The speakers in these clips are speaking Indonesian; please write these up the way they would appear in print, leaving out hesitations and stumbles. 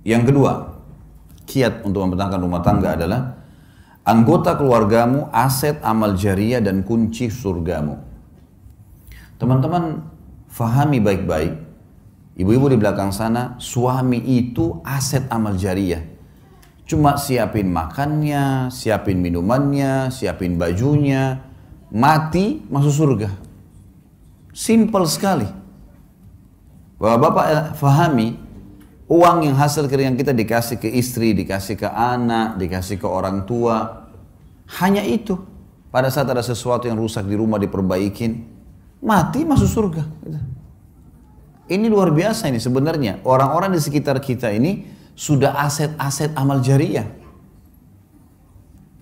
Yang kedua, kiat untuk mempertahankan rumah tangga adalah anggota keluargamu, aset amal jariah dan kunci surgamu. Teman-teman fahami baik-baik, ibu-ibu di belakang sana, suami itu aset amal jariah. Cuma siapin makannya, siapin minumannya, siapin bajunya, mati masuk surga. Simple sekali. Bapak-bapak fahami, uang yang hasil keringat kita dikasih ke istri, dikasih ke anak, dikasih ke orang tua. Hanya itu. Pada saat ada sesuatu yang rusak di rumah diperbaikin, mati masuk surga. Ini luar biasa ini sebenarnya. Orang-orang di sekitar kita ini sudah aset-aset amal jariah.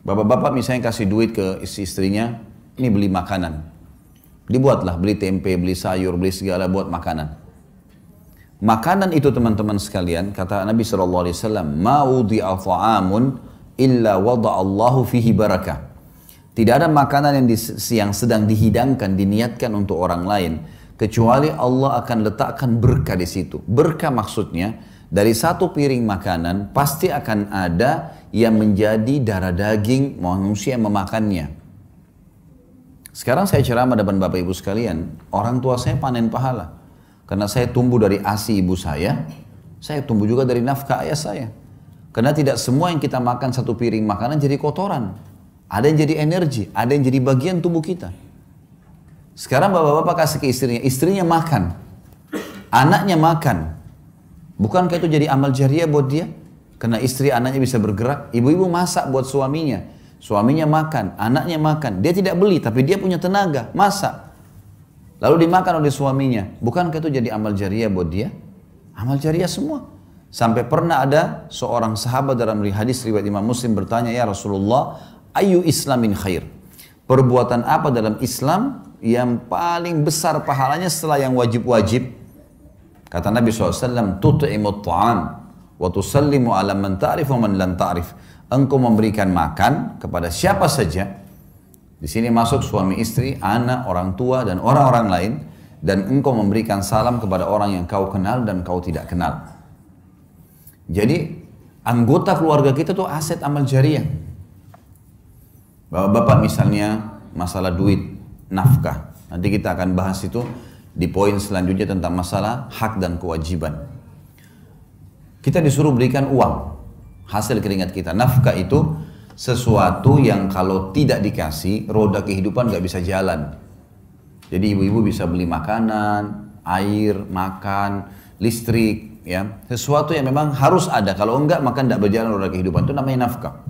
Bapak-bapak misalnya kasih duit ke istrinya, ini beli makanan. Dibuatlah, beli tempe, beli sayur, beli segala buat makanan. Makanan itu teman-teman sekalian, kata Nabi SAW, "Ma wudi'a ta'amun illa wada'allahu fihi barakah." Tidak ada makanan yang sedang dihidangkan, diniatkan untuk orang lain, kecuali Allah akan letakkan berkah di situ. Berkah maksudnya, dari satu piring makanan pasti akan ada yang menjadi darah daging manusia yang memakannya. Sekarang saya ceramah depan Bapak Ibu sekalian, orang tua saya panen pahala. Karena saya tumbuh dari ASI ibu saya tumbuh juga dari nafkah ayah saya. Karena tidak semua yang kita makan satu piring makanan jadi kotoran. Ada yang jadi energi, ada yang jadi bagian tubuh kita. Sekarang bapak-bapak kasih ke istrinya makan. Anaknya makan. Bukankah itu jadi amal jariah buat dia? Karena istri anaknya bisa bergerak. Ibu-ibu masak buat suaminya. Suaminya makan, anaknya makan. Dia tidak beli, tapi dia punya tenaga, masak. Lalu dimakan oleh suaminya. Bukankah itu jadi amal jariah buat dia? Amal jariah semua. Sampai pernah ada seorang sahabat dalam hadis riwayat Imam Muslim bertanya, "Ya Rasulullah, ayu islamin khair?" Perbuatan apa dalam Islam yang paling besar pahalanya setelah yang wajib-wajib? Kata Nabi SAW, "Tut'imut ta'am wa tusallimu ala man ta'rif wa man lam ta'rif." Engkau memberikan makan kepada siapa saja. Di sini masuk suami istri, anak, orang tua dan orang-orang lain, dan engkau memberikan salam kepada orang yang kau kenal dan kau tidak kenal. Jadi anggota keluarga kita tuh aset amal jariah. Bapak misalnya masalah duit, nafkah. Nanti kita akan bahas itu di poin selanjutnya tentang masalah hak dan kewajiban. Kita disuruh berikan uang, hasil keringat kita. Nafkah itu sesuatu yang kalau tidak dikasih, roda kehidupan gak bisa jalan. Jadi ibu-ibu bisa beli makanan, air, makan, listrik, ya. Sesuatu yang memang harus ada. Kalau enggak, maka tidak berjalan roda kehidupan. Itu namanya nafkah.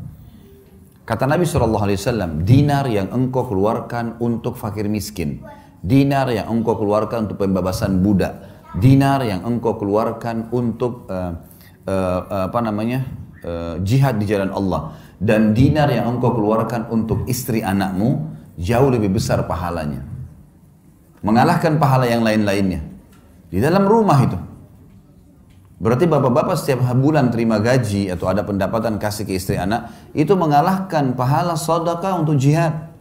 Kata Nabi SAW, dinar yang engkau keluarkan untuk fakir miskin, dinar yang engkau keluarkan untuk pembebasan budak, dinar yang engkau keluarkan untuk jihad di jalan Allah, dan dinar yang engkau keluarkan untuk istri anakmu jauh lebih besar pahalanya, mengalahkan pahala yang lain-lainnya di dalam rumah itu. Berarti bapak-bapak setiap bulan terima gaji atau ada pendapatan kasih ke istri anak, itu mengalahkan pahala sedekah untuk jihad,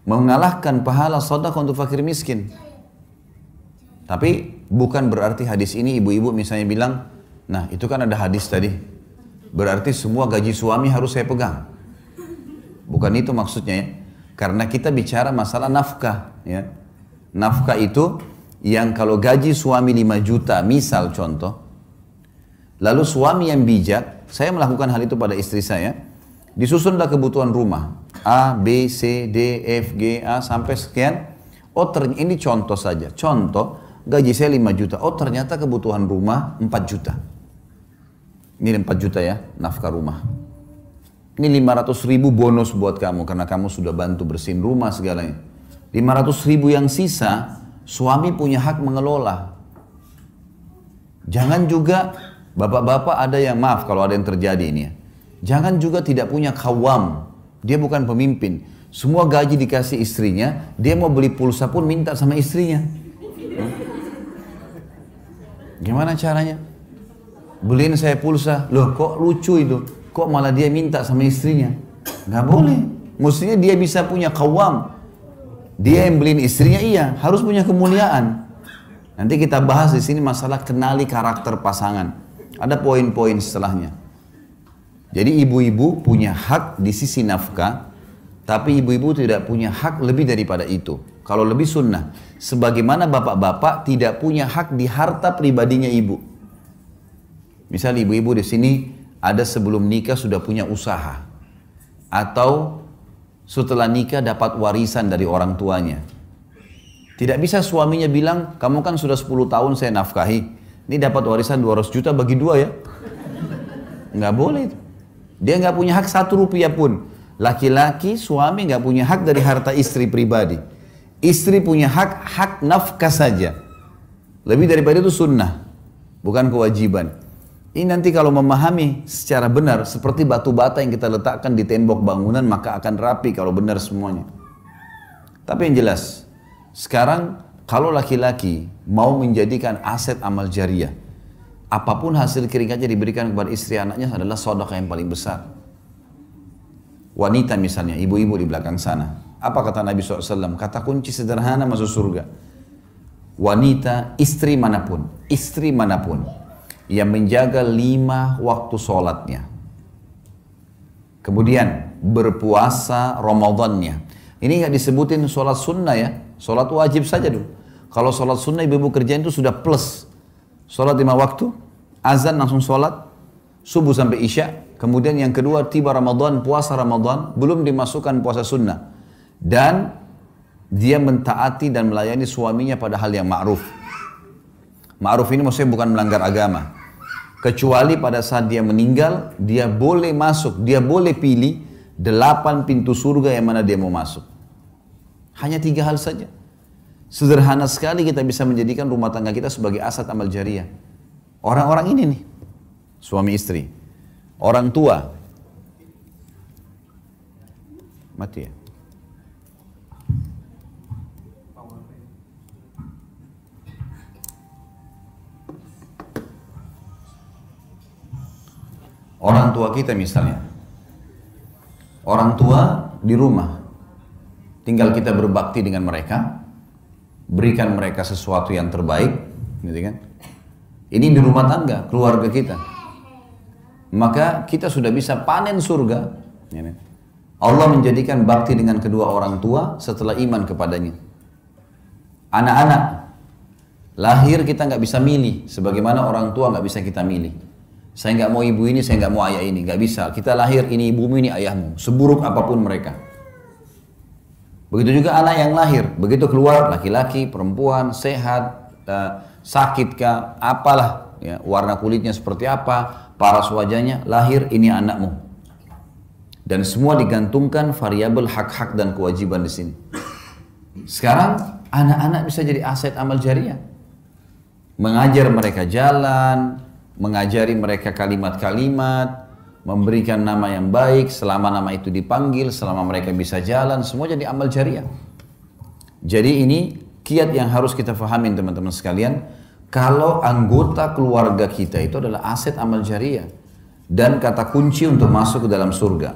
mengalahkan pahala sedekah untuk fakir miskin. Tapi bukan berarti hadis ini ibu-ibu misalnya bilang, nah itu kan ada hadis tadi, berarti semua gaji suami harus saya pegang. Bukan itu maksudnya ya. Karena kita bicara masalah nafkah ya. Nafkah itu yang kalau gaji suami 5 juta misal contoh, lalu suami yang bijak, saya melakukan hal itu pada istri saya, disusunlah kebutuhan rumah A, B, C, D, F, G, A sampai sekian. Oh ini contoh saja, contoh gaji saya 5 juta, oh ternyata kebutuhan rumah 4 juta. Ini 4 juta ya, nafkah rumah. Ini 500.000 bonus buat kamu karena kamu sudah bantu bersihin rumah segalanya. 500.000 yang sisa, suami punya hak mengelola. Jangan juga bapak-bapak ada yang, maaf kalau ada yang terjadi ini ya, jangan juga tidak punya kawam, dia bukan pemimpin, semua gaji dikasih istrinya, dia mau beli pulsa pun minta sama istrinya. Gimana caranya? Beliin saya pulsa, loh kok lucu itu, kok malah dia minta sama istrinya? Nggak boleh, mestinya dia bisa punya kawam, dia yang beliin istrinya, iya harus punya kemuliaan. Nanti kita bahas di sini masalah kenali karakter pasangan. Ada poin-poin setelahnya. Jadi ibu-ibu punya hak di sisi nafkah, tapi ibu-ibu tidak punya hak lebih daripada itu. Kalau lebih sunnah, sebagaimana bapak-bapak tidak punya hak di harta pribadinya ibu. Misal ibu-ibu di sini ada sebelum nikah sudah punya usaha, atau setelah nikah dapat warisan dari orang tuanya. Tidak bisa suaminya bilang, kamu kan sudah 10 tahun saya nafkahi, ini dapat warisan 200 juta bagi 2 ya. Nggak boleh itu. Dia nggak punya hak 1 rupiah pun. Laki-laki, suami nggak punya hak dari harta istri pribadi. Istri punya hak nafkah saja. Lebih daripada itu sunnah, bukan kewajiban. Ini nanti kalau memahami secara benar, seperti batu bata yang kita letakkan di tembok bangunan, maka akan rapi kalau benar semuanya. Tapi yang jelas, sekarang kalau laki-laki mau menjadikan aset amal jariah, apapun hasil keringatnya diberikan kepada istri anaknya adalah sedekah yang paling besar. Wanita misalnya, ibu-ibu di belakang sana. Apa kata Nabi SAW? Kata kunci sederhana masuk surga. Wanita, istri manapun yang menjaga 5 waktu sholatnya. Kemudian berpuasa Ramadannya. Ini nggak disebutin sholat sunnah ya, sholat wajib saja dulu. Kalau sholat sunnah ibu-ibu kerjain itu sudah plus. Sholat 5 waktu, azan langsung sholat, subuh sampai isya. Kemudian yang kedua tiba Ramadan, puasa Ramadan, belum dimasukkan puasa sunnah. Dan dia mentaati dan melayani suaminya pada hal yang ma'ruf. Ma'ruf ini maksudnya bukan melanggar agama. Kecuali pada saat dia meninggal, dia boleh masuk, dia boleh pilih 8 pintu surga yang mana dia mau masuk. Hanya 3 hal saja. Sederhana sekali kita bisa menjadikan rumah tangga kita sebagai aset amal jariah. Orang-orang ini nih, suami istri, orang tua, mati ya. Orang tua kita misalnya, orang tua di rumah, tinggal kita berbakti dengan mereka, berikan mereka sesuatu yang terbaik, gitu kan? Ini di rumah tangga, keluarga kita. Maka kita sudah bisa panen surga. Allah menjadikan bakti dengan kedua orang tua setelah iman kepadanya. Anak-anak, lahir kita nggak bisa milih, sebagaimana orang tua nggak bisa kita milih. Saya nggak mau ibu ini, saya nggak mau ayah ini, nggak bisa. Kita lahir, ini ibumu, ini ayahmu, seburuk apapun mereka. Begitu juga anak yang lahir, begitu keluar laki-laki, perempuan, sehat, sakit kah, apalah, ya, warna kulitnya seperti apa, paras wajahnya, lahir ini anakmu. Dan semua digantungkan variabel hak-hak dan kewajiban di sini. Sekarang anak-anak bisa jadi aset amal jariah, mengajar mereka jalan, mengajari mereka kalimat-kalimat, memberikan nama yang baik, selama nama itu dipanggil, selama mereka bisa jalan, semua jadi amal jariah. Jadi ini kiat yang harus kita fahamin teman-teman sekalian, kalau anggota keluarga kita itu adalah aset amal jariah dan kata kunci untuk masuk ke dalam surga.